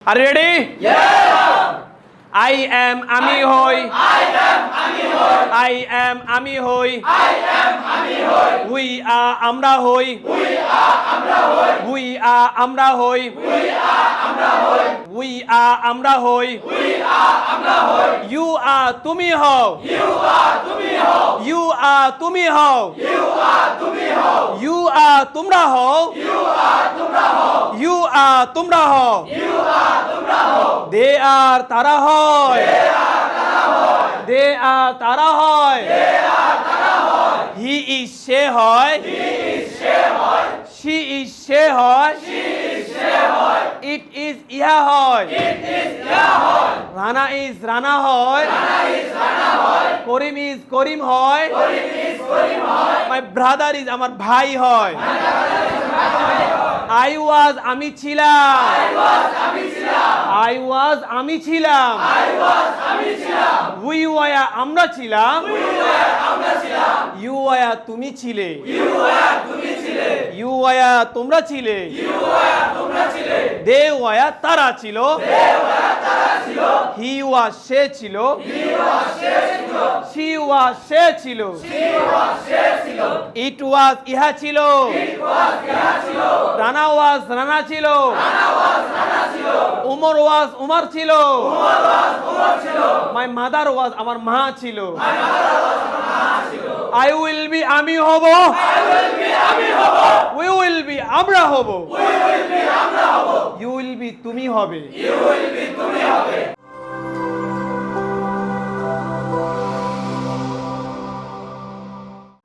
Are you ready? Yeah. I am Ami Hoi. I am Ami Hoi. I am Ami Hoi. I am Ami Hoi. We are Amra Hoi. We are Amra Hoi. We are Amra Hoi. We are Amra Hoi. We are Amra Hoi. We are Amra Hoi. You are Tumi Ho. You are Tumi Ho. You are Tumi Ho. You are Tumi Ho. You are Tumra Ho. You are Tumra Ho. You are Tumra Ho. You are Tumra Ho. They are Tara Hoi. They are Tara Hoi. They are Tara Hoi. They are Tara Hoi. He is She Hoi. He is She Hoi. She is She Hoi. She is She Hoi. It is Iha Hoi. It is Ya Hoi. Rana is Rana Hoi. Rana is Rana Hoi. Karim is Karim Hoi. Karim is Karim Hoi. My brother is আমার ভাই হয়। I was আমি ছিলাম। I was Ami ছিলাম। I was আমি ছিলাম। I was Ami ছিলাম। We were আমরা ছিলাম। We were আমরা ছিলাম। You were তুমি ছিলে। You were তুমি ছিলে। You were তোমরা ছিলে। You were তোমরা ছিলে। They were তারা ছিল। They were তারা ছিল। He was সে ছিল। He was সে ছিল। She was সে ছিল। She was সে ছিল। It was ইহা ছিল। It was ইহা ছিল। রানা was রানা ছিল। রানা was রানা ছিল। উমর was উমর ছিল। উমর was উমর ছিল। My mother was আমার মা ছিল। My mother was আমার মা ছিল। I will be আমি হব। I will be আমি হব। We will be আমরা হব। We will be আমরা হব। You will be তুমি হবে। You will be তুমি হবে।